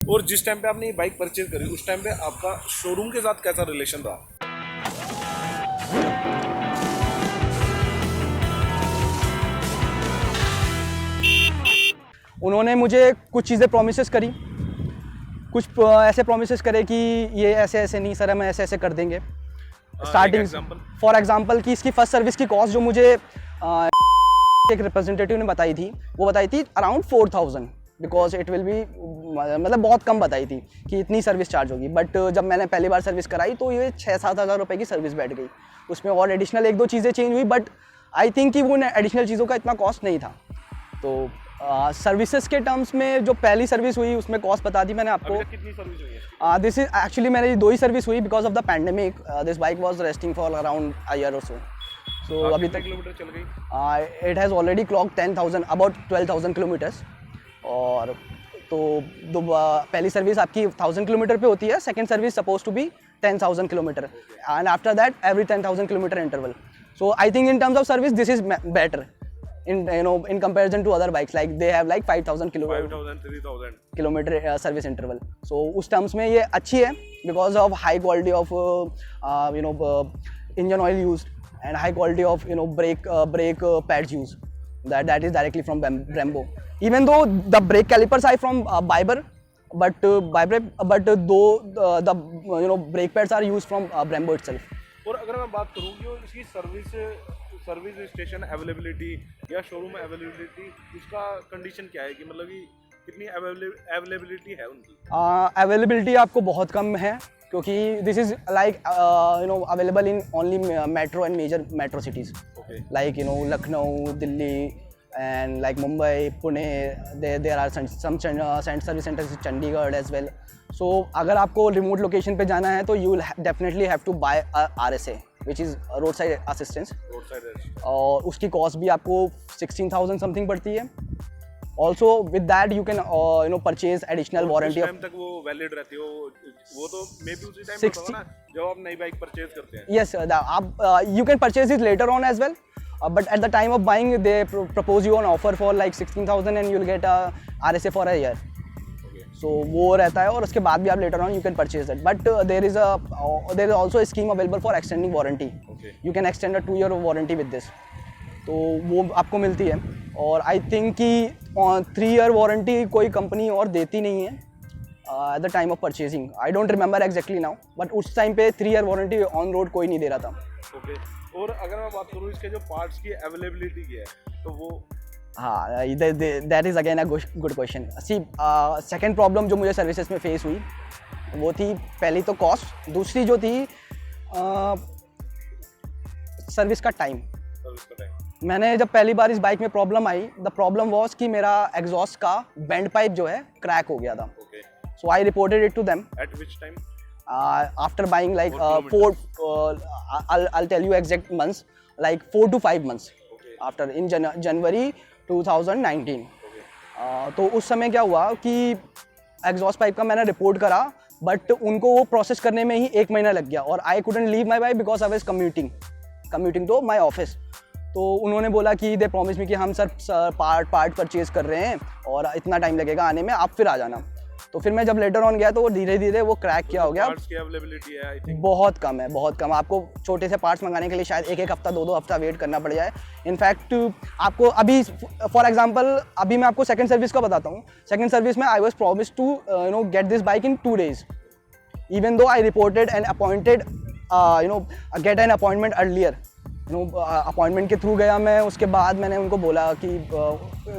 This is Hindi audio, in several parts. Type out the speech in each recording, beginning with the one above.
और जिस टाइम पे आपने ये बाइक परचेज करी उस टाइम पे आपका शोरूम के साथ कैसा रिलेशन रहा? उन्होंने मुझे कुछ चीज़ें प्रोमिसेस करी, कुछ ऐसे प्रोमिसेस करे कि ये ऐसे ऐसे नहीं सर, हम ऐसे ऐसे कर देंगे स्टार्टिंग। फॉर एग्जांपल कि इसकी फर्स्ट सर्विस की कॉस्ट जो मुझे एक रिप्रेजेंटेटिव ने बताई थी, वो बताई थी around 4000, because it will be, मतलब बहुत कम बताई थी कि इतनी सर्विस चार्ज होगी। बट जब मैंने पहली बार सर्विस कराई तो ये 6-7 हज़ार रुपये की सर्विस बैठ गई। उसमें और एडिशनल 1-2 चीज़ें चेंज हुई, बट आई थिंक कि वो एडिशनल चीज़ों का इतना कॉस्ट नहीं था। तो सर्विसेज के टर्म्स में जो पहली सर्विस हुई उसमें कॉस्ट बता दी मैंने आपको। कितनी सर्विस हुई है? दिस इज एक्चुअली मेरी 2 ही सर्विस हुई because of the pandemic. This bike was resting for around a year और सो अभी तक किलोमीटर चल गई? It has already clock 10,000, about 12,000 kilometres. और तो पहली सर्विस आपकी 1000 किलोमीटर पे होती है, second service suppose to be 10,000 kilometre, and after that every 10,000 kilometre interval. So I think in terms of service this is better in comparison to other bikes, like they have like 5,000 kilometer service interval. So उस terms में ये अच्छी है because of high quality of engine oil used and high quality of brake pads used. That is directly from Brembo. Even though the brake calipers are from Biber, but though the brake pads are used from Brembo itself. और अगर मैं बात करूँ कि इसकी सर्विस स्टेशन अवेलेबिलिटी या शोरूम अवेलेबिलिटी, उसका कंडीशन क्या है कि मतलब कि कितनी अवेलेबिलिटी है उनकी? अवेलेबिलिटी आपको बहुत कम है क्योंकि this is like available in only metro and major metro cities, like Lucknow, Delhi and like Mumbai, Pune, there are some service centers in Chandigarh as well. So अगर आपको remote location पे जाना है तो you will definitely have to buy a RSA, which is roadside assistance. और उसकी cost भी आपको 16,000 something पड़ती है. Also with that you can purchase additional warranty. Time तक वो वैलिड रहती है? वो तो मे बी उसी टाइम होगा ना जब आप नई बाइक परचेज करते हैं? Yes, आप you can purchase it later on as well. But at the time of buying they propose you an offer for like 16,000 and you'll get a RSA for a year. So वो रहता है और उसके बाद भी आप later on you can purchase it. But there is also a scheme available for extending warranty. You can extend a 2-year warranty with this. तो वो आपको मिलती है और I think कि 3-year warranty कोई कंपनी और देती नहीं है at the time of purchasing. I don't remember exactly now, but उस टाइम पे 3-year warranty on road कोई नहीं दे रहा था. और अगर मैं बात करूँ इसके जो पार्ट्स की अवेलेबिलिटी की है तो वो, हाँ, that is again a good question. See second problem जो मुझे सर्विसेज में फेस हुई वो थी, पहली तो कॉस्ट, दूसरी जो थी सर्विस का टाइम। मैंने जब पहली बार इस बाइक में problem I, the problem was कि मेरा एग्जॉस्ट का बेंड पाइप जो है क्रैक हो गया था। So I reported it to them. At which time? After buying like 4 I'll tell you exact months, like 4 to 5 months after, in January 2019. तो उस समय क्या हुआ कि एग्जॉस्ट पाइप का मैंने रिपोर्ट करा, बट उनको वो प्रोसेस करने में ही 1 महीना लग गया और I couldn't leave my bike because I was commuting to my office. तो उन्होंने बोला कि दे प्रॉमिस मी कि हम सर पार्ट परचेज कर रहे हैं और इतना टाइम लगेगा आने में, आप फिर आ जाना। तो फिर मैं जब लेटर ऑन गया तो वो धीरे धीरे वो क्रैक किया हो गया। पार्ट्स की अवेलेबिलिटी है आई थिंक बहुत कम है, बहुत कम। आपको छोटे से पार्ट्स मंगाने के लिए शायद 1 हफ्ता 2 हफ्ता वेट करना पड़ जाए। इनफैक्ट आपको अभी फॉर एग्जांपल अभी मैं आपको सेकंड सर्विस का बताता हूँ। सेकंड सर्विस में I was promised to get this bike in 2 days, even though I reported and appointed get an appointment earlier. Appointment के थ्रू गया मैं, उसके बाद मैंने उनको बोला कि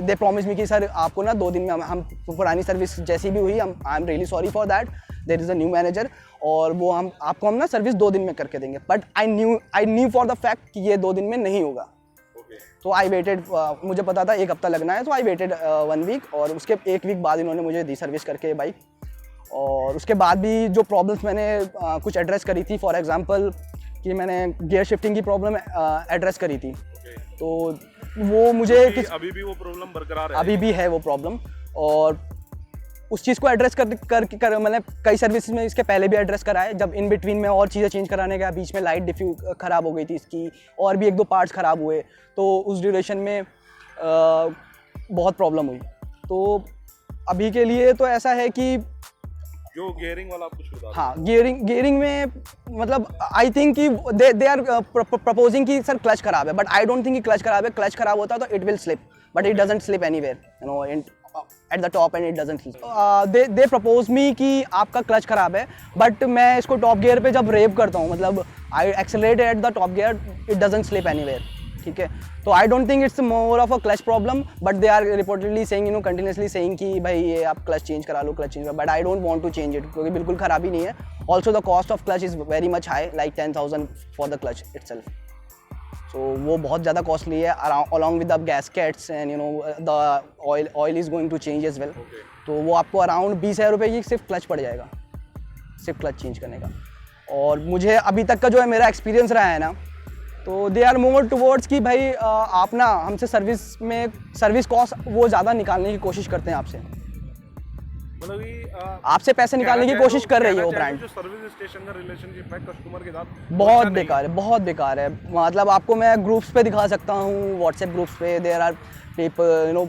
दे प्रॉमिस मी कि सर आपको ना 2 दिन में हम पुरानी सर्विस जैसी भी हुई, हम I am really sorry for that, there is a new manager और वो हम ना सर्विस 2 दिन में करके देंगे। But I knew for the fact कि ये 2 दिन में नहीं होगा। तो आई वेटेड, मुझे पता था 1 हफ्ता लगना है, तो आई वेटेड 1 वीक और उसके 1 वीक बाद इन्होंने मुझे दी सर्विस करके बाइक। और उसके बाद भी जो प्रॉब्लम्स मैंने कुछ एड्रेस करी थी, फॉर एग्जांपल कि मैंने गियर शिफ्टिंग की प्रॉब्लम एड्रेस करी थी, तो वो मुझे अभी भी वो प्रॉब्लम बरकरार है? अभी भी है वो प्रॉब्लम, और उस चीज़ को एड्रेस कर मैंने कई सर्विसेज में इसके पहले भी एड्रेस करा है। जब इन बिटवीन में और चीज़ें चेंज कराने गया, बीच में लाइट डिफ्यूज ख़राब हो गई थी इसकी, और भी 1-2 पार्ट्स ख़राब हुए, तो उस ड्यूरेशन में बहुत प्रॉब्लम हुई। तो अभी के लिए तो ऐसा है कि जो गियरिंग वाला आप कुछ बता रहे हाँ, गियरिंग में मतलब आई थिंक कि दे आर प्रपोजिंग कि सर क्लच खराब है, बट आई डोंट थिंक कि क्लच खराब है. क्लच खराब होता तो it will slip, but it doesn't slip anywhere, you know, eight the top and it doesn't slip. They propose me कि आपका क्लच खराब है, बट मैं इसको टॉप गियर पे जब रेव करता हूँ, मतलब I accelerate at the top gear, it doesn't slip anywhere. ठीक है, तो I don't think it's more of a clutch problem, but they are reportedly saying, you know, continuously saying कि भाई ये आप क्लच चेंज करा लो, क्लच चेंज करा, but I don't want to change it, क्योंकि बिल्कुल खराबी नहीं है. Also the cost of clutch is very much high, like 10,000 for the clutch itself. So वो बहुत ज़्यादा कॉस्टली है, along with the gaskets and you know the oil is going to change as well. तो वो आपको अराउंड 20,000 रुपये की सिर्फ क्लच पड़ जाएगा, सिर्फ क्लच चेंज करने का. और मुझे अभी तक का जो है मेरा एक्सपीरियंस रहा है ना, तो दे आर मोर टुवर्ड्स कि भाई आप ना हमसे सर्विस कॉस्ट वो ज़्यादा निकालने की कोशिश करते हैं आपसे, मतलब कि आपसे पैसे निकालने की कोशिश कर रही है वो ब्रांड. जो सर्विस स्टेशन का रिलेशनशिप है कस्टमर के साथ बहुत बेकार है, बहुत बेकार है. मतलब आपको मैं ग्रुप्स पे दिखा सकता हूँ, व्हाट्सएप ग्रुप्स पे there are people, you know,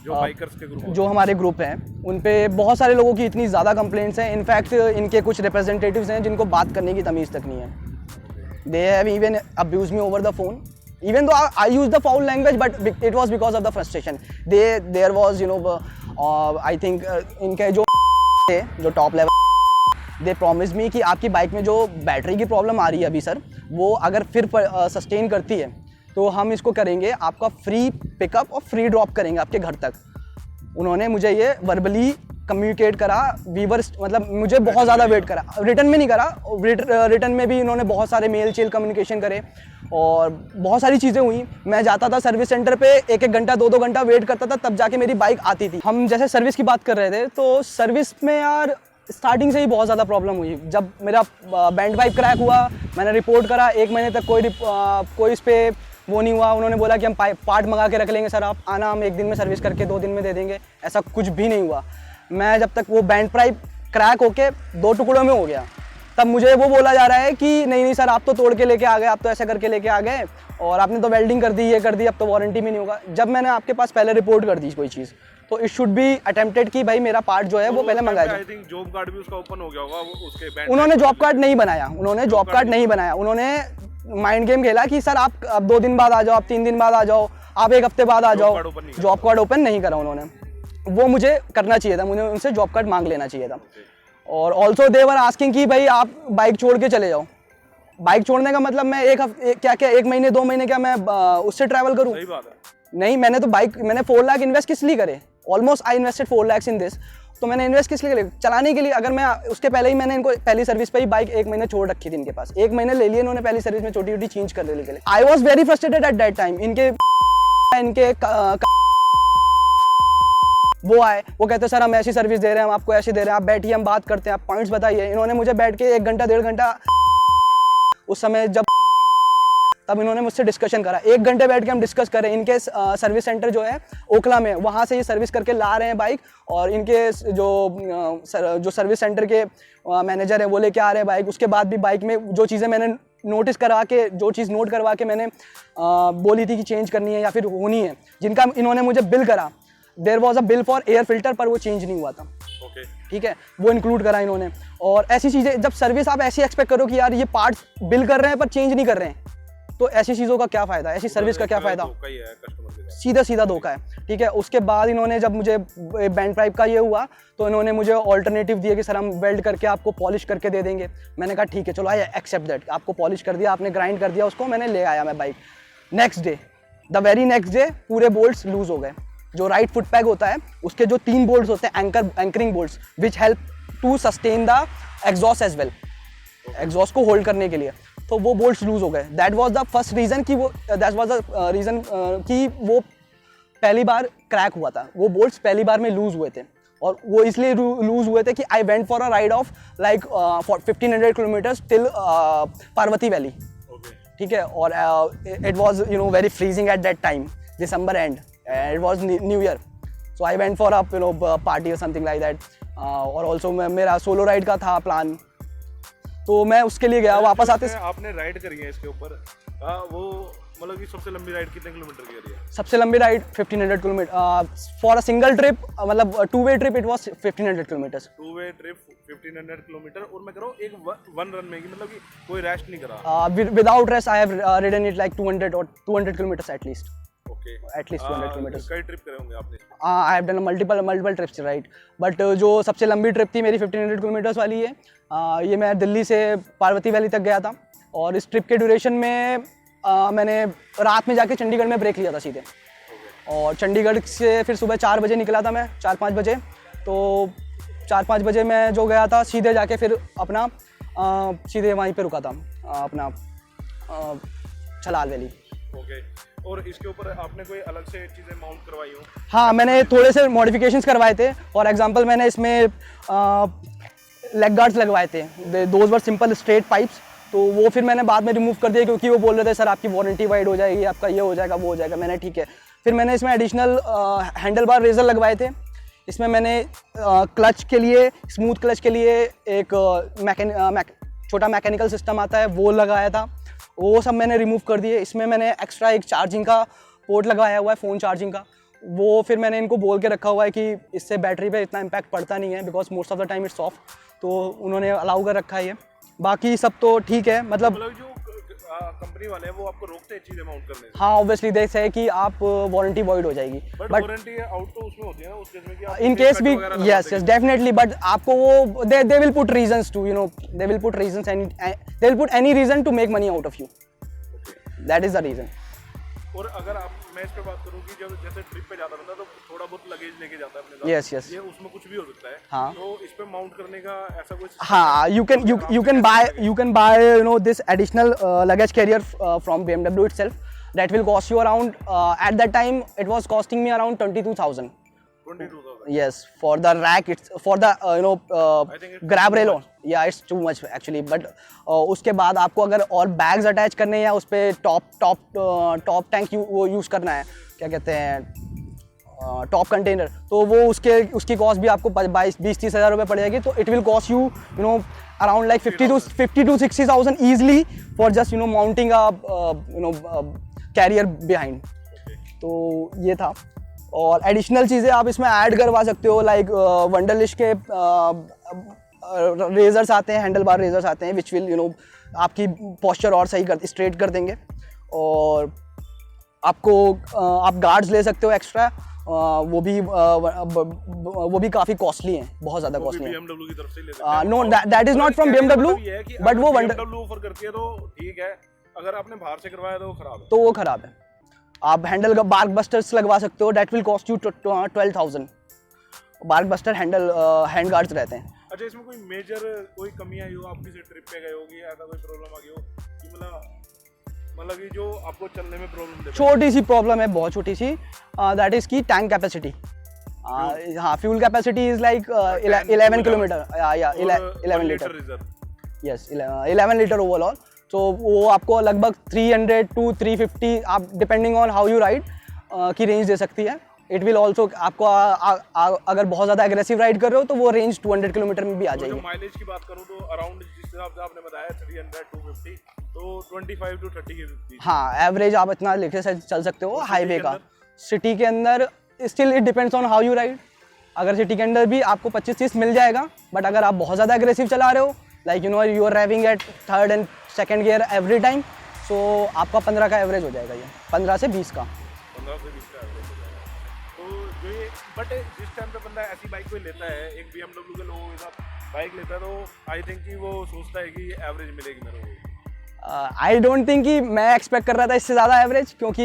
जो बाइकर्स के ग्रुप, जो हमारे ग्रुप हैं उन पे बहुत सारे लोगों की इतनी ज़्यादा कंप्लेंट्स हैं. इनफैक्ट इनके कुछ रिप्रेजेंटेटिव्स हैं जिनको बात करने की तमीज़ तक नहीं है. They have even abuse me over the phone, even though I used the foul language, but it was because of the frustration. There was, you know, I think इनके जो थे, जो top level, they promised me कि आपकी बाइक में जो बैटरी की प्रॉब्लम आ रही है अभी सर, वो अगर फिर सस्टेन करती है तो हम इसको करेंगे, आपका फ्री पिकअप और फ्री ड्रॉप करेंगे आपके घर तक. उन्होंने मुझे ये वर्बली कम्युनिकेट करा. वीवर मतलब मुझे बहुत ज़्यादा वेट करा, रिटर्न में नहीं करा, रिटर्न में भी इन्होंने बहुत सारे मेल चेल कम्युनिकेशन करे और बहुत सारी चीज़ें हुई. मैं जाता था सर्विस सेंटर पे, 1-1 घंटा 2-2 घंटा वेट करता था, तब जाके मेरी बाइक आती थी. हम जैसे सर्विस की बात कर रहे थे, तो सर्विस में यार स्टार्टिंग से ही बहुत ज़्यादा प्रॉब्लम हुई. जब मेरा बैंड पाइप क्रैक हुआ, मैंने रिपोर्ट करा, 1 महीने तक कोई इस पर वो नहीं हुआ. उन्होंने बोला कि हम पार्ट मंगा के रख लेंगे सर, आप आना, हम 1 दिन में सर्विस करके 2 दिन में दे देंगे. ऐसा कुछ भी नहीं हुआ. मैं जब तक वो बैंड पाइप क्रैक होके 2 टुकड़ों में हो गया, तब मुझे वो बोला जा रहा है कि नहीं सर, आप तो तोड़ के लेके आ गए, आप तो ऐसा करके लेके आ गए, और आपने तो वेल्डिंग कर दी, ये कर दी, अब तो वारंटी भी नहीं होगा. जब मैंने आपके पास पहले रिपोर्ट कर दी कोई चीज़, तो इट शुड बी अटेम्प्टेड कि भाई मेरा पार्ट जो है वो पहले मंगाया जाए. आई थिंक जॉब कार्ड भी उसका ओपन हो गया होगा उसके बैंड. उन्होंने जॉब कार्ड नहीं बनाया, उन्होंने माइंड गेम खेला कि सर आप अब 2 दिन बाद आ जाओ, आप 3 दिन बाद आ जाओ, आप 1 हफ्ते बाद आ जाओ. जॉब कार्ड ओपन नहीं करा उन्होंने. वो मुझे करना चाहिए था, मुझे उनसे जॉब कार्ड मांग लेना चाहिए था. और ऑल्सो दे वर आस्किंग कि भाई आप बाइक छोड़ के चले जाओ. बाइक छोड़ने का मतलब मैं 1 हफ्ते क्या 1 महीने 2 महीने क्या मैं उससे ट्रैवल करूँ? सही बात है. नहीं, मैंने 4 लाख इन्वेस्ट किस लिए करे? Almost I invested 4 lakhs in this. तो मैंने इन्वेस्ट किस लिए करे? चलाने के लिए. अगर मैं उसके पहले ही मैंने इनको पहली सर्विस पे ही बाइक 1 महीने छोड़ रखी थी इनके पास. 1 महीने ले लिए इन्होंने पहली सर्विस में, छोटी छोटी चेंज कर लेने के लिए. I was very frustrated at that time. इनके वो आए, वो कहते सर हम ऐसी सर्विस दे रहे हैं, हम आपको ऐसी दे रहे हैं, आप बैठिए, हम बात करते हैं, आप पॉइंट्स बताइए. इन्होंने मुझे बैठ के 1 घंटा 1.5 घंटा, उस समय जब तब इन्होंने मुझसे डिस्कशन करा. 1 घंटे बैठ के हम डिस्कस करें. इनके सर्विस सेंटर जो है ओखला में, वहाँ से ये सर्विस करके ला रहे हैं बाइक, और इनके जो सर्विस सेंटर के मैनेजर है वो लेके आ रहे हैं बाइक. उसके बाद भी बाइक में जो चीज़ें मैंने नोटिस करा के, जो चीज़ नोट करवा के मैंने बोली थी कि चेंज करनी है या फिर होनी है, जिनका इन्होंने मुझे बिल करा, there was a bill for air filter, पर वो चेंज नहीं हुआ था. ठीक है, वो इंक्लूड करा इन्होंने. और ऐसी चीज़ें, जब सर्विस आप ऐसी एक्सपेक्ट करो कि यार ये पार्ट्स बिल कर रहे हैं पर चेंज नहीं कर रहे हैं, तो ऐसी चीज़ों का क्या फ़ायदा, ऐसी सर्विस का क्या फ़ायदा? सीधा सीधा धोखा है. ठीक है, उसके बाद इन्होंने जब मुझे बैंड पाइप का ये हुआ, तो इन्होंने मुझे ऑल्टरनेटिव दिया कि सर हम वेल्ड करके आपको पॉलिश करके दे देंगे. मैंने कहा ठीक है, चलो आई एक्सेप्ट दैट. आपको पॉलिश कर दिया, आपने ग्राइंड कर दिया उसको, मैंने ले आया मैं bike. Next day, the very next day पूरे बोल्ट्स लूज हो गए. जो राइट फुट पैग होता है उसके जो 3 बोल्ट्स होते हैं, anchoring bolts, which help to sustain the exhaust as well, exhaust को होल्ड करने के लिए, तो वो बोल्ट्स लूज हो गए. That was the first reason कि वो पहली बार क्रैक हुआ था. वो बोल्ट्स पहली बार में लूज हुए थे, और वो इसलिए लूज हुए थे कि I went for a ride of like 1500 kilometres till Parvati valley. ठीक है, और it was very freezing at that time, December and, it was New Year, so I went for a party or something like that. और also मेरा सोलो राइड का था प्लान, तो मैं उसके लिए गया. वापस आते आपने राइड करी है इसके ऊपर, वो मतलब कि सबसे लंबी राइड कितने किलोमीटर की करी है? सबसे लंबी ride 1500 kilometre for a single trip, मतलब two way trip it was 1500 kilometres. Two way trip 1500 kilometre, और मैं कह रहा हूँ एक वन रन में, कि मतलब कि कोई रेस्ट नहीं करा? Without rest I have ridden it like 200 or 200 kilometers at least. Okay, At least 200 kilometers. कई ट्रिप करे होंगे आपने? आई have done multiple trips right, but जो सबसे लंबी ट्रिप थी मेरी 1500 किलोमीटर्स वाली है। ये मैं दिल्ली से पार्वती वैली तक गया था, और इस ट्रिप के ड्यूरेशन में मैंने रात में जाके चंडीगढ़ में ब्रेक लिया था सीधे, और चंडीगढ़ से फिर सुबह 4 बजे निकला था मैं, 4-5 बजे। तो 4-5 बजे मैं जो गया था सीधे जाके फिर अपना सीधे वहीं पे रुका था, अपना छलाल वैली। ओके, और इसके ऊपर आपने कोई अलग से चीज़ें माउंट करवाई हो? हाँ, मैंने थोड़े से मॉडिफिकेशंस करवाए थे। फॉर एग्जांपल मैंने इसमें लेग गार्ड्स लगवाए थे, those were simple straight pipes, तो वो फिर मैंने बाद में रिमूव कर दिया क्योंकि वो बोल रहे थे सर आपकी वारंटी वाइड हो जाएगी, आपका ये हो जाएगा वो हो जाएगा। मैंने ठीक है, फिर मैंने इसमें एडिशनल हैंडल बार रेजर लगवाए थे। इसमें मैंने क्लच के लिए, स्मूथ क्लच के लिए एक छोटा मैकेनिकल सिस्टम आता है वो लगाया था, वो सब मैंने रिमूव कर दिए। इसमें मैंने एक्स्ट्रा एक चार्जिंग का पोर्ट लगाया हुआ है, फ़ोन चार्जिंग का, वो फिर मैंने इनको बोल के रखा हुआ है कि इससे बैटरी पे इतना इम्पैक्ट पड़ता नहीं है, because most of the time it's of, तो उन्होंने अलाउ कर रखा है ये। बाकी सब तो ठीक है, मतलब जो कंपनी वाले हैं वो आपको रोकते हैं चीज़ें माउंट करने से? हाँ, ऑब्वियसली दे से कि आप वारंटी वॉइड हो जाएगी, बट वारंटी आउट तो उसमें होती है ना, उस केस में कि आप इन केस भी, यस डेफिनेटली, बट आपको वो they will put reasons to, you know, they will put reasons and they will put any reason to make money out of you, that is the reason. और अगर मैं इस पे बात करूँ कि जब जैसे ट्रिप पे जाता बंदा तो थोड़ा बहुत लगेज लेके जाता है अपने साथ, यस ये उसमें कुछ भी हो सकता है, हाँ, तो इस पे माउंट करने का ऐसा कुछ? हाँ, you can buy you know this additional luggage carrier from BMW itself, that will cost you around at that time it was costing me around 22,000. 22,000? Yes, for the rack, it's for the I think it's grab rail on, yeah it's too much actually, but उसके बाद आपको अगर और बैग्स अटैच करने हैं या उस पर टॉप टैंक वो यूज़ करना है, क्या कहते हैं, टॉप कंटेनर, तो वो उसकी कॉस्ट भी आपको 20-30 हज़ार रुपये पड़ जाएगी। तो it will cost you know around like 50 to 60,000 easily for just you know mounting a carrier behind. तो ये था, और एडिशनल चीज़ें आप इसमें ऐड करवा सकते हो, लाइक वंडरलिश के रेजर्स आते हैं, हैंडल बार रेजर्स आते हैं, विच विल यू नो आपकी पोस्चर और सही कर स्ट्रेट कर देंगे। और आपको आप गार्ड्स ले सकते हो एक्स्ट्रा, वो भी काफ़ी कॉस्टली हैं, बहुत ज़्यादा कॉस्टली हैं। BMW की तरफ से लेते हैं? No, that is not from BMW, but वो BMW ऑफर करती है तो ठीक है, अगर आपने बाहर से करवाया तो वो खराब है। तो वो खराब है। आप हैंडल का बार्क बस्टर्स लगवा सकते हो, that will cost you 12,000। Bark buster hand guards रहते हैं। अच्छा, इसमें कोई मेजर कोई कमी आई हो, आप किसी ट्रिप पे गए होगी, ऐसा कोई प्रॉब्लम आ गई हो कि मतलब कि जो आपको चलने में प्रॉब्लम दे? छोटी सी प्रॉब्लम है, बहुत छोटी सी, दैट इज़ की टैंक कैपेसिटी। हाँ, fuel capacity is like 11 kilometre, या 11 लीटर, यस 11 लीटर ओवरऑल। तो वो आपको लगभग 300 to 350, आप depending on how you ride की रेंज दे सकती है। इट विल ऑल्सो आपको अगर बहुत ज़्यादा एग्रेसिव राइड कर रहे हो तो वो रेंज 200 किलोमीटर में भी आ जाएगी। माइलेज की बात करूँ तो अराउंड जिस हिसाब से आपने बताया 300-250, तो 25 to 30 के बीच। हाँ, एवरेज आप इतना लेके चल सकते हो हाईवे का। सिटी के अंदर still it depends on how you ride. अगर सिटी के अंदर भी आपको 25-30 मिल जाएगा, बट अगर आप बहुत ज़्यादा एग्रेसिव चला रहे हो, like you know you are driving at third and second gear every time, so आपका 15 का एवरेज हो जाएगा, ये 15 से 20 का। 15 से 20 का एवरेज हो जाएगा। तो जो ये बट जिस टाइम पे बंदा ऐसी बाइक कोई लेता है, एक BMW के लोगों के साथ बाइक लेता है, तो आई थिंक कि वो सोचता है कि एवरेज मिलेगी मेरे को। आई डोंट थिंक कि मैं एक्सपेक्ट कर रहा था इससे ज़्यादा एवरेज, क्योंकि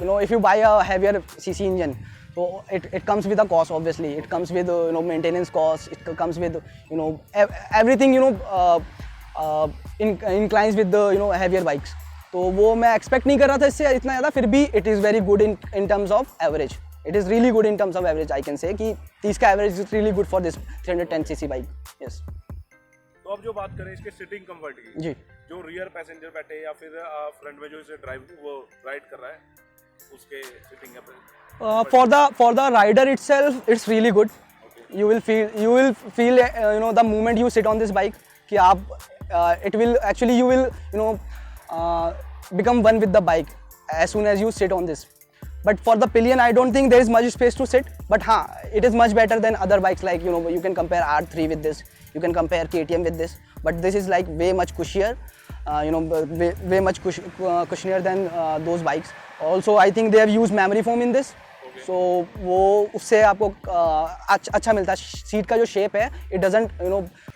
you know if you by a heavier CC engine, so it comes with a cost, obviously it comes with you know maintenance cost, it comes with you know everything you know inclines with the you know heavier bikes। तो वो मैं एक्सपेक्ट नहीं कर रहा था इससे इतना ज़्यादा, फिर भी it is very good in terms of average, it is really good in terms of average. I can say कि 30 का average is really good for this 310cc bike. Yes, तो अब जो बात करें इसके सिटिंग कंफर्ट की, जी, जो रियर पैसेंजर बैठे या फिर फ्रंट में जो इसे राइड कर रहा है, उसके sitting for the rider itself it's really good। you will feel you know the moment you sit on this bike कि आप it will actually you will you know become one with the bike as soon as you sit on this. But for the pillion, I don't think there is much space to sit. But it is much better than other bikes, like you can compare R3 with this, you can compare KTM with this. But this is like way much cushier, way much cushier than those bikes. Also, I think they have used memory foam in this. So वो उससे आपको अच्छा मिलता है. सीट का जो शेप है, it doesn't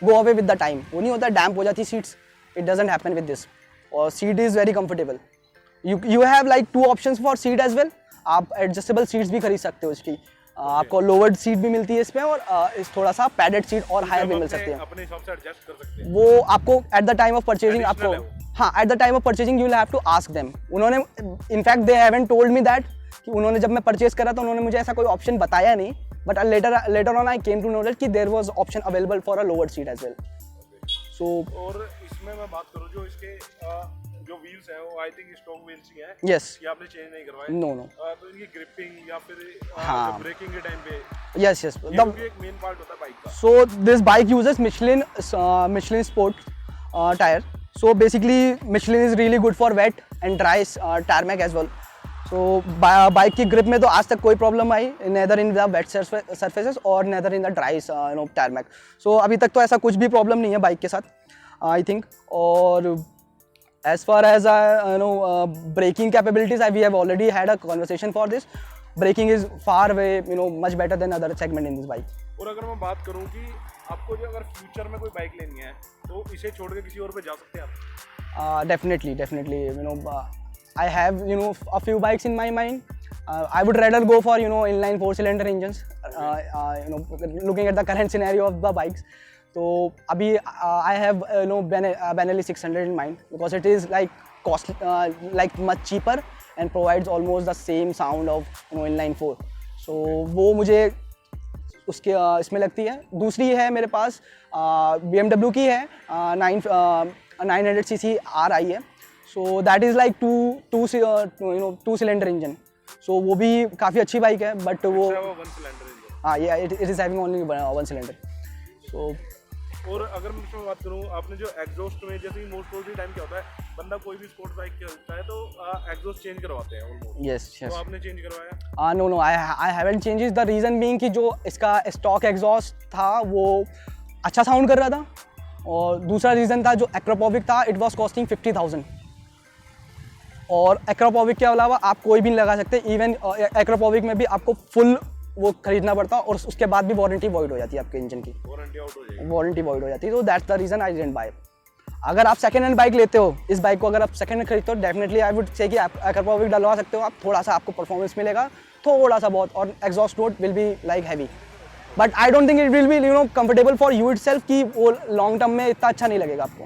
go away with the time. वो नहीं होता डैम्प हो जाती seats. It doesn't happen with this. और seat is very comfortable. You have like 2 options for seat as well. आप एडजस्टेबल सीट्स भी खरीद सकते हो इसकी. आपको लोवर्ड सीट भी मिलती है इसमें, और इस थोड़ा सा पैडेड सीट और हायर भी मिल सकती है. अपने हिसाब से एडजस्ट कर सकते हैं. वो आपको at the time of purchasing आपको at the time of purchasing you will have to ask them. उन्होंने in fact they haven't told me that कि उन्होंने जब मैं परचेज करा तो उन्होंने मुझे ऐसा कोई ऑप्शन बताया नहीं. But later on I came to know that कि there was option available for a lower seat as well. So और इसमें मैं बात करूं जो इसके जो व्हील्स है वो आई थिंक स्टॉक व्हील्स ही हैं. यस. ये आपने चेंज नहीं करवाए? नो. तो इनकी ग्रिपिंग या फिर हाँ. ब्रेकिंग के टाइम पे यस ये भी एक मेन पार्ट होता है बाइक का. So this bike uses Michelin Sport tire. So basically Michelin is really good for wet and dry tarmac as well. So bike की grip में तो आज तक कोई problem I neither in the wet surfaces और neither in the dry tarmac. So अभी तक तो ऐसा कुछ भी प्रॉब्लम नहीं है बाइक के साथ I think. और as far as braking capabilities, we have already had a conversation for this. Braking is far way much better than other segment in this bike. और अगर मैं बात करूं कि आपको जो अगर फ्यूचर में कोई बाइक लेनी है तो इसे छोड़ के किसी और पे जा सकते हैं आप? Definitely. I have a few bikes in my mind. I would rather go for inline 4-cylinder engines. Looking at the current scenario of the bikes. तो अभी I have Benelli 600 in mind because it is like like much cheaper and provides almost the same sound of inline 4. So वो मुझे उसके इसमें लगती है. दूसरी है मेरे पास BMW की है 900cc RI है. So that is like two cylinder engine. So वो भी काफ़ी अच्छी बाइक है बट वो 1 cylinder engine. हाँ it is having only 1 cylinder. So और अगर मैं इसमें बात करूँ आपने जो एग्जॉस्ट में जैसे मोस्ट ऑफ द टाइम क्या होता है बंदा कोई भी स्पोर्ट्स बाइक खेलता है तो एग्जॉस्ट चेंज करवाते हैं ऑलमोस्ट. यस. तो आपने चेंज करवाया? No I haven't changes. The reason being कि जो इसका स्टॉक एग्जॉस्ट था वो अच्छा साउंड कर रहा था, और दूसरा रीज़न था जो एक्रोपोविक था इट वाज कॉस्टिंग 50,000. और एक्रोपोविक के अलावा आप कोई भी नहीं लगा सकते. इवन एक्रोपोविक में भी आपको फुल वो खरीदना पड़ता और उसके बाद भी वारंटी वॉइड हो जाती है आपके इंजन की. वारंटी आउट हो जाएगी. वारंटी वॉइड हो जाती है. तो that's the reason I didn't buy. अगर आप सेकंड हैंड बाइक लेते हो, इस बाइक को अगर आप सेकंड हैंड खरीदते हो, डेफिनेटली आई वुड से कि आप एक्रोपोविक डलवा सकते हो. आप थोड़ा सा आपको परफॉर्मेंस मिलेगा थोड़ा सा बहुत, और exhaust note will be like heavy. But I don't think it will be comfortable for you itself कि वो लॉन्ग टर्म में इतना अच्छा नहीं लगेगा आपको.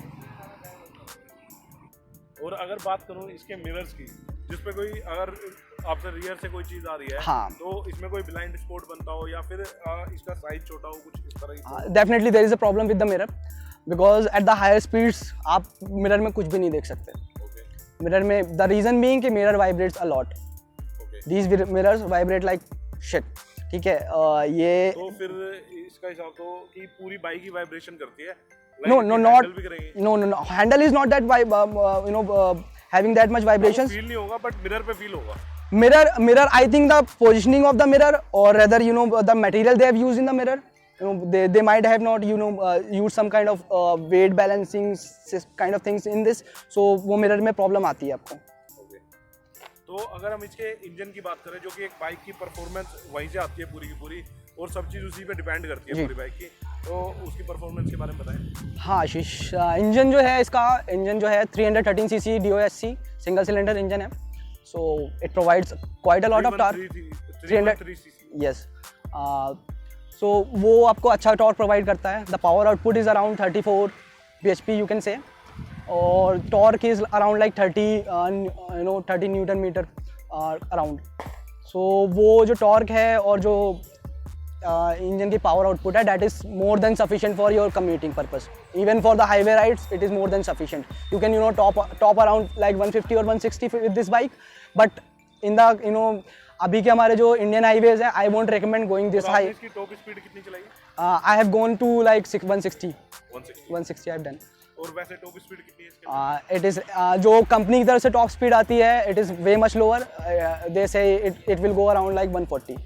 और अगर बात करूँ इसके मिरर्स की, जिस पे कोई अगर आपसे रियर से कोई चीज़ आ रही है हाँ. तो इसमें कोई ब्लाइंड स्पॉट बनता हो या फिर इसका साइज छोटा हो कुछ इस तरह की? Definitely there is a problem with the mirror because at the higher speeds आप मिरर में कुछ भी नहीं देख सकते. मिरर में द रीज़न बीइंग कि mirror vibrates a lot. These mirrors vibrate like shit. ठीक है. ये तो फिर इसका हिसाब तो कि पूरी बाइक ही वाइब्रेशन करती है? No. Handle is not that having that much vibrations. Feel नहीं होगा बट मिरर पे फील होगा. Mirror. I think the positioning of the mirror, or rather the material they have used in the mirror. They might have not used some kind of weight balancing kind of things in this. So वो mirror में problem आती है आपको. तो अगर हम इसके इंजन की बात करें जो कि एक बाइक की परफॉर्मेंस वहीं से आती है पूरी की पूरी, और सब चीज़ उसी पे डिपेंड करती है पूरी बाइक की, तो उसकी परफॉर्मेंस के बारे में बताएं. हाँ आशीष, इंजन जो है इसका 313cc DOSC single cylinder engine है. So it provides quite a lot of torque. 313cc. Yes. So वो आपको अच्छा टॉर्क प्रोवाइड करता है. The power output is around 34 bhp you can say, और torque is around like 30 newton metre around. So वो जो टॉर्क है और जो इंजन की पावर आउटपुट है, that is more than sufficient for your commuting purpose. Even for the highway rides it is more than sufficient. You can top around like 150 और 160 with this bike. But in the अभी के हमारे जो इंडियन हाईवेज है, I won't recommend going this high. इसकी टॉप स्पीड कितनी चलाई? I have gone to like 160 I have done. और वैसे टॉप स्पीड कितनी है इसके? इट इज़ जो कंपनी की तरफ से टॉप स्पीड आती है it is way much lower, they say it will go around like 140।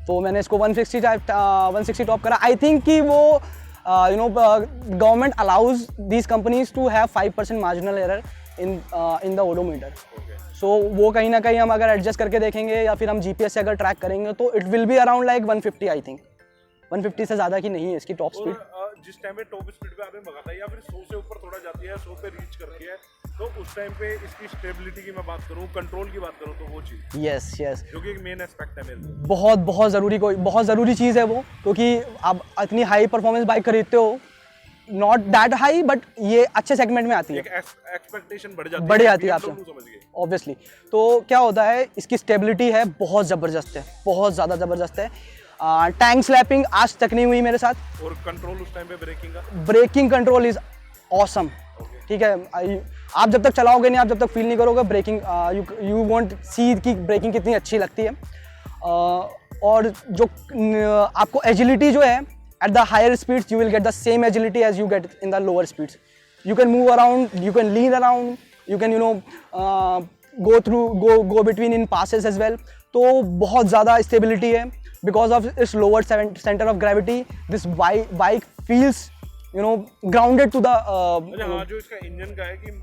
तो मैंने इसको 160 टॉप करा। आई थिंक कि वो government allows these companies to have 5% marginal error in the odometer. So वो कहीं ना कहीं हम अगर एडजस्ट करके देखेंगे या फिर हम जीपीएस से अगर ट्रैक करेंगे तो it will be around like 150। I think 150 से ज़्यादा की नहीं है इसकी टॉप स्पीड। जिस टाइम पे टॉप स्पीड पे आपने मंगाता है या फिर 100 से ऊपर थोड़ा जाती है, 100 पे रीच करती है, तो उस टाइम पे इसकी स्टेबिलिटी की मैं बात करूँ, कंट्रोल की बात करूँ, तो वो चीज़ यस जो कि एक मेन एस्पेक्ट है मेरे लिए। बहुत ज़रूरी चीज़ है वो, क्योंकि आप इतनी हाई परफॉर्मेंस बाइक खरीदते हो, नॉट दैट हाई बट ये अच्छे सेगमेंट में आती है, एक्सपेक्टेशन बढ़ जाती है आपसे ऑब्वियसली। तो क्या होता है इसकी स्टेबिलिटी है बहुत ज़बरदस्त है, बहुत ज़्यादा ज़बरदस्त है। टैंक स्लैपिंग आज तक नहीं हुई मेरे साथ। और कंट्रोल उस टाइम पे ब्रेकिंग कंट्रोल इज ऑसम। ठीक है, आप जब तक चलाओगे नहीं, आप जब तक फील नहीं करोगे ब्रेकिंग, यू वॉन्ट सी की ब्रेकिंग कितनी अच्छी लगती है। और जो आपको एजिलिटी जो है at the higher speeds you will get the same agility as you get in the lower speeds. You can move around, you can lean around, you can go between in passes as well. तो बहुत ज़्यादा stability है because of its lower center of gravity. This bike feels grounded to the हाँ, जो इसका इंजन का है कि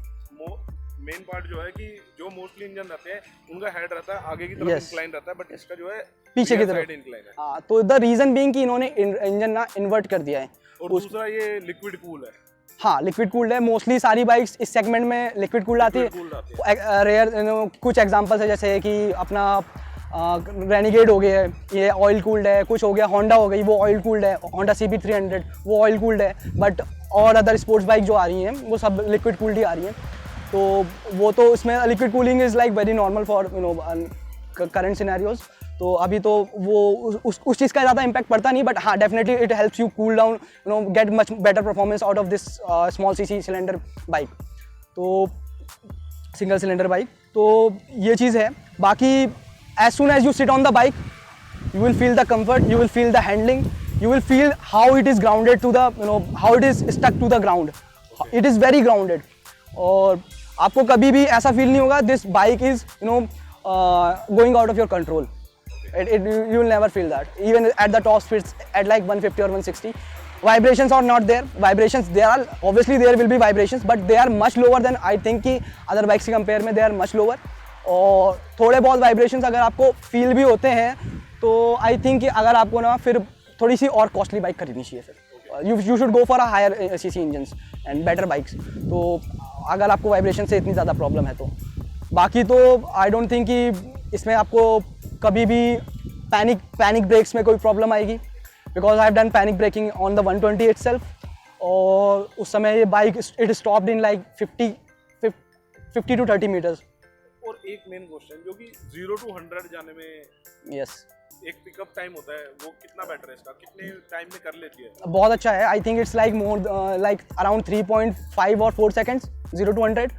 मेन पार्ट जो है कि जो मोस्टली इंजन रहते हैं उनका हेड रहता है आगे की तरफ इंक्लाइन रहता है, बट इसका जो है पीछे की तरफ इंक्लाइन है। हाँ, तो द रीजन बीइंग कि इन्होंने इंजन ना इन्वर्ट कर दिया है। और दूसरा ये लिक्विड कूल है। हाँ, लिक्विड कूल्ड है। मोस्टली सारी बाइक्स इस सेगमेंट में लिक्विड कूल्ड आती है। रेयर कुछ एग्जांपल्स है जैसे कि अपना रेनिगेड हो गया है, ये ऑयल कूल्ड है। कुछ हो गया होंडा हो गई, वो ऑयल कूल्ड है। होंडा CB300 वो ऑयल कूल्ड है, बट और अदर स्पोर्ट्स बाइक जो आ रही हैं वो सब लिक्विड कूल्ड ही आ रही हैं। तो वो तो इसमें liquid cooling is like very normal for current scenarios. तो अभी तो वो उस चीज़ का ज़्यादा इम्पैक्ट पड़ता नहीं, बट हाँ definitely it helps you cool down, get much better performance out of this small CC cylinder bike, तो सिंगल सिलेंडर बाइक। तो ये चीज़ है। बाकी as soon as you sit on the bike you will feel the comfort, you will feel the handling, you will feel how it is grounded to the how it is stuck to the ground. It is very grounded. और आपको कभी भी ऐसा फील नहीं होगा this bike is going out of your control. You will never feel that even at the top speeds at like 150 or 160. Vibrations are not there. Vibrations there are, obviously there will be vibrations, but they are much lower than I think कि other bikes के compare में they are much lower. और थोड़े बहुत वाइब्रेशंस अगर आपको फील भी होते हैं तो आई थिंक कि अगर आपको ना फिर थोड़ी सी और कॉस्टली बाइक खरीदनी चाहिए। फिर you should go for a higher CC engines and better bikes. तो अगर आपको वाइब्रेशन से इतनी ज़्यादा प्रॉब्लम है तो बाकी तो आई डोंट थिंक कि इसमें आपको कभी भी पैनिक ब्रेक्स में कोई प्रॉब्लम आएगी, because I have done panic braking on the 120 itself. और उस समय ये bike it stopped in like 50 to 30 metres. और एक मेन क्वेश्चन जो कि 0 to 100 जाने में यस एक पिकअप टाइम होता है, वो कितना बेटर है इसका, कितने टाइम में कर लेती है? बहुत अच्छा है। I think it's like more like around 3.5 और 4 सेकेंड्स 0 to 100।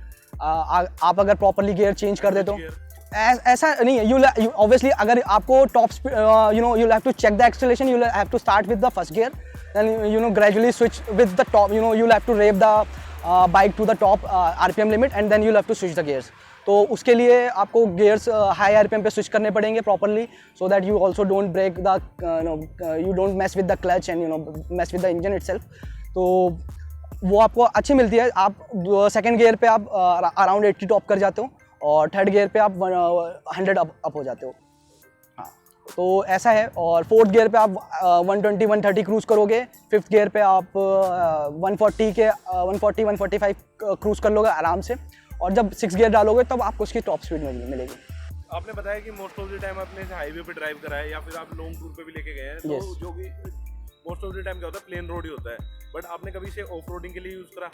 आप अगर प्रॉपरली गियर चेंज कर देते हो, ऐसा नहीं है। यू ऑब्वियसली अगर आपको top you have to check the acceleration, you have to start with the first gear, then gradually switch with the top, you have to rev the bike to the top RPM limit and then you have to switch the gears. तो उसके लिए आपको गियर्स हाई RPM पे स्विच करने पड़ेंगे properly, so that you also don't break the you don't mess with the clutch and mess with the engine itself. तो वो आपको अच्छी मिलती है। आप सेकंड गियर पे आप अराउंड 80 टॉप कर जाते हो और थर्ड गियर पे आप 100 अप हो जाते हो। हाँ, तो ऐसा है। और फोर्थ गियर पे आप 120-130 क्रूज़ करोगे। फिफ्थ गियर पे आप 140-145 क्रूज़ कर लोगे आराम से। और जब 6 गियर डालोगे तब आपको उसकी टॉप स्पीड मिलेगी। आपने बताया कि मोस्ट ऑफ द टाइम आपने हाईवे पे ड्राइव करा है या फिर आप लॉन्ग टूर पे भी लेके गए हैं, तो जो कि मोस्ट ऑफ द टाइम क्या होता है प्लेन रोड ही होता है, बट आपने कभी इसे ऑफ रोडिंग के लिए यूज़ करा?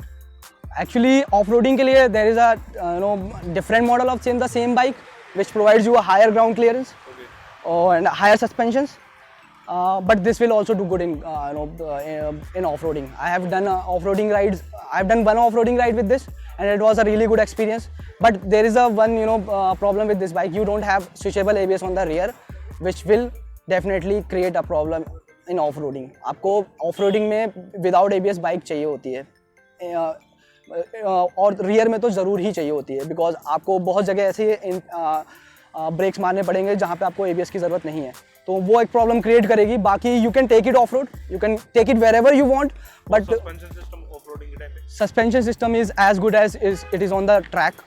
Actually, off-roading के लिए there is a different model of the same bike which provides you a higher ground clearance and higher suspensions. But this will also do good in off-roading. I have done off-roading rides. I have done one off-roading ride with this, and it was a really good experience. But there is a one problem with this bike. You don't have switchable ABS on the rear, which will definitely create a problem in off-roading. आपको off-roading में without ABS bike चाहिए होती है। और रियर में तो ज़रूर ही चाहिए होती है, बिकॉज आपको बहुत जगह ऐसे ब्रेक्स मारने पड़ेंगे जहाँ पे आपको ABS की ज़रूरत नहीं है, तो वो एक प्रॉब्लम क्रिएट करेगी। बाकी you can take it off road, you can take it wherever you want, but suspension system is as good as it is on the track,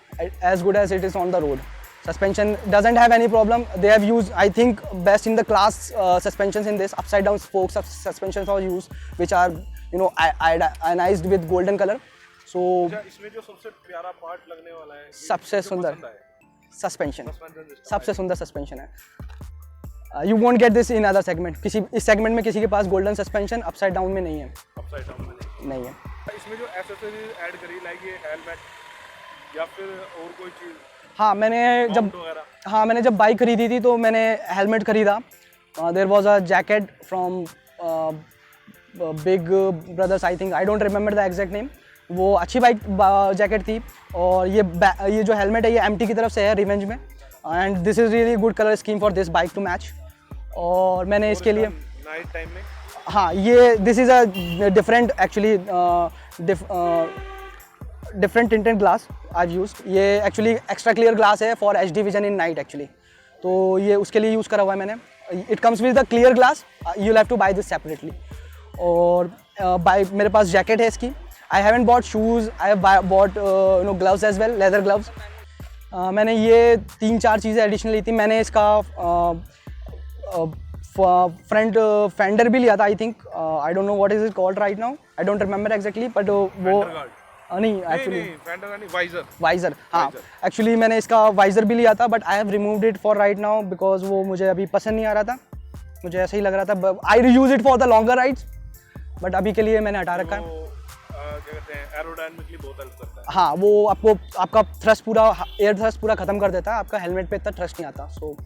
as good as it is on the road. Suspension doesn't have any problem. They have used, I think, best in the class suspensions in this. Upside down spokes suspensions are used, which are, you know, ionized with golden color. So इसमें जो सबसे प्यारा पार्ट लगने वाला है, सबसे सुंदर सस्पेंशन, सबसे सुंदर सस्पेंशन है। You won't get this in other segment. इस सेगमेंट में किसी के पास गोल्डन सस्पेंशन अपसाइड डाउन में नहीं है, अपसाइड डाउन में नहीं है। इसमें जो एक्सेसरीज ऐड करी, लाइक ये हेलमेट या फिर और कोई चीज़? हाँ, मैंने जब बाइक खरीदी थी तो मैंने हेलमेट खरीदा। There was a jacket from Big Brothers, I think, I don't remember the exact name. वो अच्छी बाइक जैकेट थी, और ये जो हेलमेट है ये MT की तरफ से है, रिवेंज में, and this is really good colour scheme for this bike to match. और मैंने इसके लिए नाइट टाइम में, हाँ, ये this is a different actually different tinted glass I've used। ये एक्चुअली एक्स्ट्रा क्लियर ग्लास है for HD vision in night actually, तो ये उसके लिए यूज़ करा हुआ है मैंने। It comes with the clear glass, you will have to buy this separately. और मेरे पास जैकेट है इसकी। I haven't bought shoes, I have bought gloves as well, leather gloves. मैंने ये 3-4 चीज़ें एडिशनल ली थी। मैंने इसका फ्रंट फेंडर भी लिया था, आई think, I don't know what is it called right now, I don't remember exactly, but वो नहीं एक्चुअली वाइजर, हाँ, एक्चुअली मैंने इसका वाइजर भी लिया था, but I have removed it for right now because वो मुझे अभी पसंद नहीं आ रहा था, मुझे ऐसे ही लग रहा था। I use it for the longer rides, but अभी के लिए मैंने हटा रखा है। क्या कहते हैं, एरोडायनामिकली बहुत हेल्प करता है। हाँ, वो आपका थ्रस्ट पूरा, एयर थ्रस्ट पूरा खत्म कर देता है, आपका हेलमेट पे इतना थ्रस्ट नहीं आता, सो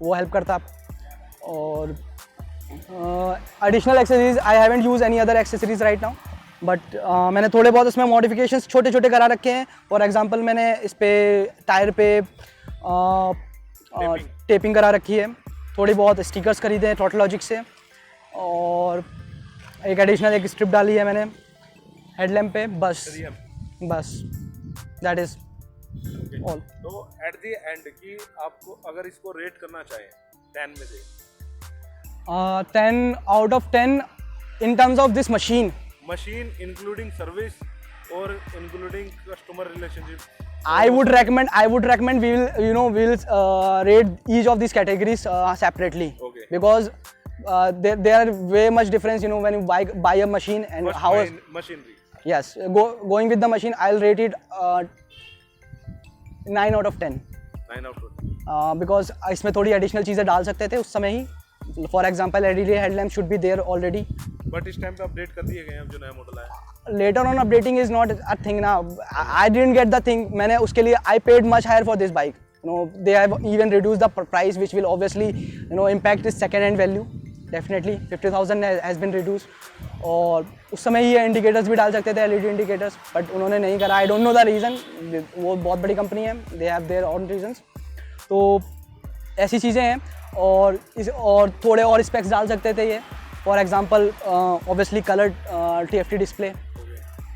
वो हेल्प करता है। और additional accessories, I haven't use any other accessories right now, but मैंने थोड़े बहुत इसमें मॉडिफिकेशंस छोटे छोटे करा रखे हैं। फॉर एग्जांपल, मैंने इस पे टायर पे टेपिंग करा रखी है, थोड़ी बहुत स्टिकर्स खरीदे हैं थ्रॉटल लॉजिक से, और एक एडिशनल एक स्ट्रिप डाली है मैंने हेडलैम्प पे, बस दैट इज ऑल। तो एट द एंड की आपको अगर इसको रेट करना चाहें 10 में से, 10 out of 10 in terms of this machine including service or including customer relationship, I would recommend we'll rate each of these categories separately. Okay. Because there are way much difference, when you buy a machine and how machinery. Yes, going with the machine, I'll rate it 9 out of 10. 9 out of 10. Because इसमें थोड़ी additional चीज़ें डाल सकते थे उस समय ही। For example, LED headlamp should be there already. But इस टाइम पे अपडेट कर दिए गए हैं, अब जो नया मॉडल आया। Later on, updating is not a thing now. I didn't get the thing. मैंने उसके लिए I paid much higher for this bike. They have even reduced the price, which will obviously impact its second-hand value. Definitely 50,000 has been reduced. और उस समय ये इंडिकेटर्स भी डाल सकते थे, LED इंडिकेटर्स, बट उन्होंने नहीं करा। आई डोंट नो द रीज़न, वो बहुत बड़ी कंपनी है, they have their own reasons. तो ऐसी चीज़ें हैं, और थोड़े और स्पेक्स डाल सकते थे ये। For example, obviously coloured TFT display,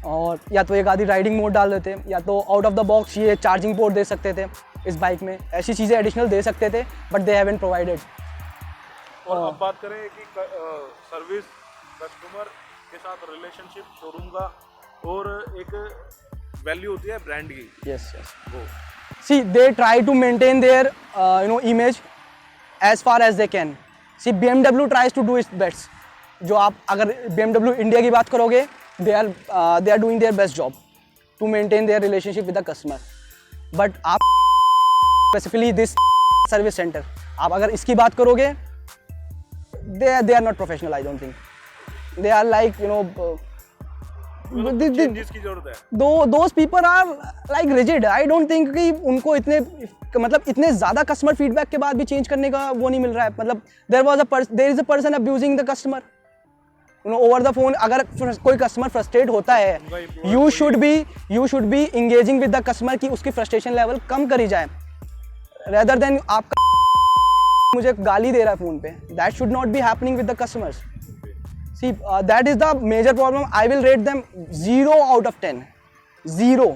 और या तो एक आधी राइडिंग मोड डाल देते, या तो आउट ऑफ द बॉक्स ये चार्जिंग पोर्ट दे सकते थे इस बाइक में। ऐसी चीज़ें एडिशनल दे सकते थे, बट दे हैवंट प्रोवाइडेड। और अब बात करें कि सर्विस, कस्टमर के साथ रिलेशनशिप, शोरूम का, और एक वैल्यू होती है ब्रांड की। यस वो see they try to maintain their image as far as they can. See BMW tries to do its best. जो आप अगर BMW इंडिया की बात करोगे, they are doing their best job to maintain their relationship with the customer. But आप स्पेसिफिकली दिस सर्विस सेंटर, आप अगर इसकी बात करोगे, they are not professional, I don't think. They are like, changes की जरूरत है। those people are like rigid. I don't think कि उनको इतने ज़्यादा कस्टमर फीडबैक के बाद भी चेंज करने का वो नहीं मिल रहा है। मतलब there is a person abusing the customer, over the phone। अगर कोई कस्टमर फ्रस्ट्रेट होता है, you should be engaging with the customer कि उसकी फ्रस्ट्रेशन लेवल कम करी जाए, rather than आप मुझे गाली दे रहा है फ़ोन पे। That should not be happening with the customers. See that is the major problem. I will rate them 0 out of 10 zero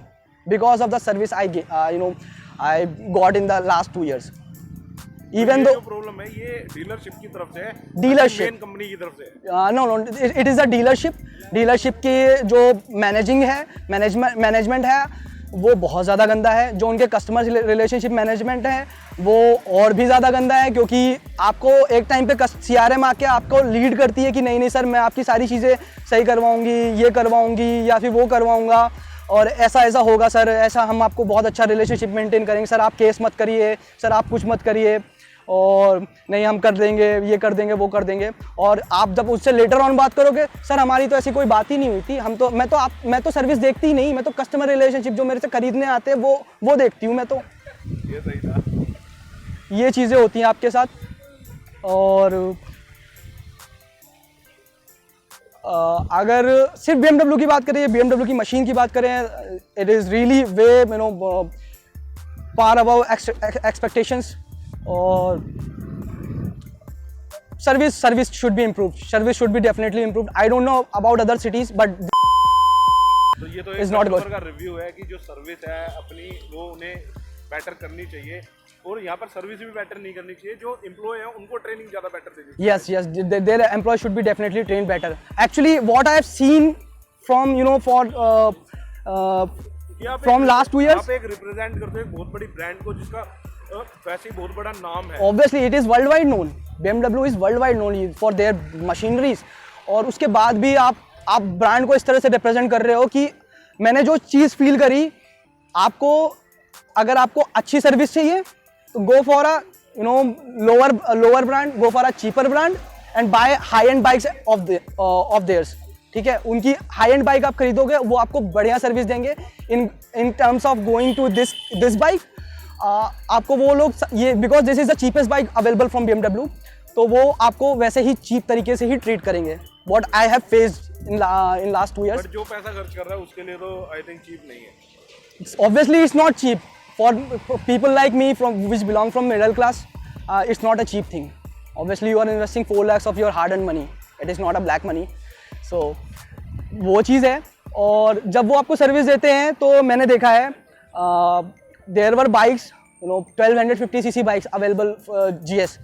because of the service I got in the last 2 years. Even though problem है ये डीलरशिप की तरफ से है, डीलरशिप मेन कंपनी की तरफ से है। No it is a dealership की जो मैनेजिंग है, मैनेजमेंट है, वो बहुत ज़्यादा गंदा है। जो उनके कस्टमर रिलेशनशिप मैनेजमेंट है वो और भी ज़्यादा गंदा है, क्योंकि आपको एक टाइम पे CRM आके आपको लीड करती है कि नहीं नहीं सर मैं आपकी सारी चीज़ें सही करवाऊंगी, ये करवाऊंगी या फिर वो करवाऊंगा, और ऐसा ऐसा होगा सर, ऐसा हम आपको बहुत अच्छा रिलेशनशिप मेंटेन करेंगे, सर आप केस मत करिए, सर आप कुछ मत करिए, और नहीं हम कर देंगे, ये कर देंगे, वो कर देंगे। और आप जब उससे लेटर ऑन बात करोगे, सर हमारी तो ऐसी कोई बात ही नहीं हुई थी, मैं तो सर्विस देखती ही नहीं, मैं तो कस्टमर रिलेशनशिप जो मेरे से खरीदने आते हैं वो देखती हूँ मैं तो। ये सही था। ये चीज़ें होती हैं आपके साथ। और अगर सिर्फ BMW की बात करें, BMW की मशीन की बात करें, it is really way far above expectations. और service should be improved, service should be definitely improved. I don't know about other cities but तो ये तो एक is not good. कस्टमर का रिव्यू है कि जो सर्विस है अपनी वो उन्हें बेटर करनी चाहिए, और यहाँ पर सर्विस भी बेटर नहीं करनी चाहिए। जो एम्प्लॉय है उनको ट्रेनिंग ज़्यादा बेटर देनी चाहिए। yes their employees should be definitely trained better. Actually what I have seen from from last 2 years, आप एक रिप्रेजेंट करते हो एक बहुत बड़ी ब्रांड को जिसका वैसे ही बहुत बड़ा नाम है। obviously it is worldwide known, BMW is worldwide known for their machineries, और उसके बाद भी आप ब्रांड को इस तरह से रिप्रेजेंट कर रहे हो कि मैंने जो चीज़ फील करी, आपको अगर आपको अच्छी सर्विस चाहिए तो go for a lower brand, go for a cheaper brand and buy high end bikes of theirs. ठीक है, उनकी हाई एंड बाइक आप खरीदोगे वो आपको बढ़िया सर्विस देंगे। In terms of going to this bike, आपको वो लोग ये because this is the cheapest bike available from BMW, तो वो आपको वैसे ही चीप तरीके से ही ट्रीट करेंगे। What I have faced in last 2 years। But जो पैसा खर्च कर रहा है उसके लिए तो आई थिंक चीप नहीं है। Obviously it's not cheap for people like me which belong from middle class. It's not a cheap thing. Obviously you are investing 4 lakhs of your hard earned money. It is not a black money. So वो चीज़ है। और जब वो आपको सर्विस देते हैं तो मैंने देखा है there were bikes 1250cc bikes available GS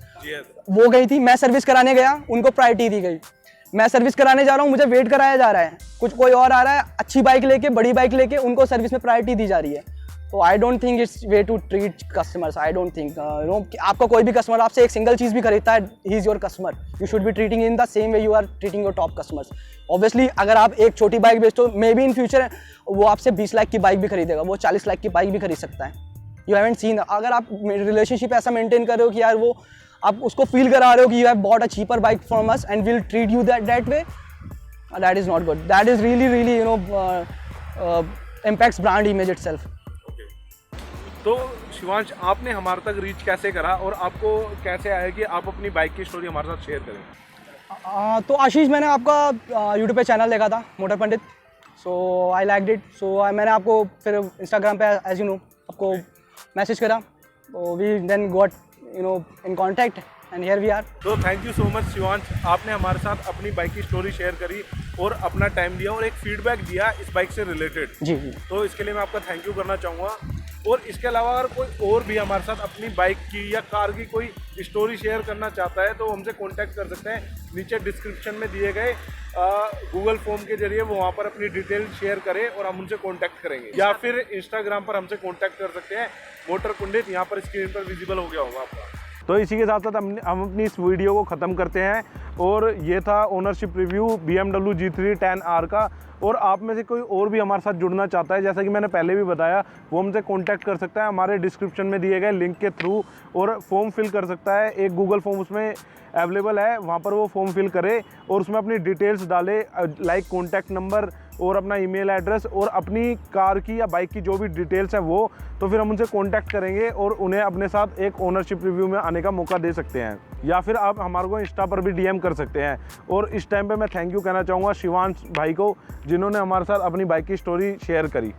वो गई थी, मैं सर्विस कराने गया, उनको प्रायोरिटी दी गई। मैं सर्विस कराने जा रहा हूँ, मुझे वेट कराया जा रहा है, कोई और आ रहा है अच्छी बाइक लेके, बड़ी बाइक लेके, उनको सर्विस में प्रायोरिटी दी जा रही है। तो I don't think it's way to treat customers. I don't think आपका कोई भी कस्टमर आपसे एक सिंगल चीज़ भी खरीदता है, he is your customer, you should be treating in the same way you are treating your top customers. Obviously अगर आप एक छोटी बाइक बेचते हो, मे बी इन फ्यूचर वो आपसे 20 लाख की बाइक भी खरीदेगा, वो 40 लाख की बाइक भी खरीद सकता है। यू हैवंट सीन, अगर आप रिलेशनशिप ऐसा मेंटेन कर रहे हो कि यार वो आप उसको फील करा रहे हो कि you have bought a cheaper bike from us and will treat you that way, that is not good. That is really impacts brand image itself. तो शिवांश, आपने हमारे तक रीच कैसे करा और आपको कैसे आया कि आप अपनी बाइक की स्टोरी हमारे साथ शेयर करें? तो आशीष, मैंने आपका यूट्यूब पे चैनल देखा था motor Pandit, so I liked it, so मैंने आपको फिर इंस्टाग्राम पे एज यू नो आपको मैसेज करा, तो we then got in contact and here we are. तो thank you so much Shivansh, आपने हमारे साथ अपनी बाइक की स्टोरी शेयर करी और अपना टाइम दिया और एक फीडबैक दिया इस बाइक से रिलेटेड। जी। तो इसके लिए मैं आपका थैंक यू करना चाहूँगा। और इसके अलावा अगर कोई और भी हमारे साथ अपनी बाइक की या कार की कोई स्टोरी शेयर करना चाहता है तो हमसे कांटेक्ट कर सकते हैं, नीचे डिस्क्रिप्शन में दिए गए गूगल फॉर्म के जरिए वो वहाँ पर अपनी डिटेल शेयर करें और हम उनसे कांटेक्ट करेंगे, या फिर इंस्टाग्राम पर हमसे कांटेक्ट कर सकते हैं मोटर पंडित, यहाँ पर स्क्रीन पर विजिबल हो गया होगा आपका। तो इसी के साथ साथ हम अपनी इस वीडियो को ख़त्म करते हैं, और ये था ownership review BMW G3 10R का। और आप में से कोई और भी हमारे साथ जुड़ना चाहता है, जैसा कि मैंने पहले भी बताया, वो हमसे कांटेक्ट कर सकता है हमारे डिस्क्रिप्शन में दिए गए लिंक के थ्रू, और फॉर्म फिल कर सकता है। एक गूगल फॉर्म उसमें अवेलेबल है, वहाँ पर वो फॉर्म फिल करे और उसमें अपनी डिटेल्स डाले, लाइक कॉन्टैक्ट नंबर और अपना ईमेल एड्रेस और अपनी कार की या बाइक की जो भी डिटेल्स हैं वो, तो फिर हम उनसे कांटेक्ट करेंगे और उन्हें अपने साथ एक ओनरशिप रिव्यू में आने का मौका दे सकते हैं, या फिर आप हमारे को इंस्टा पर भी DM कर सकते हैं। और इस टाइम पे मैं थैंक यू कहना चाहूँगा शिवांश भाई को, जिन्होंने हमारे साथ अपनी बाइक की स्टोरी शेयर करी।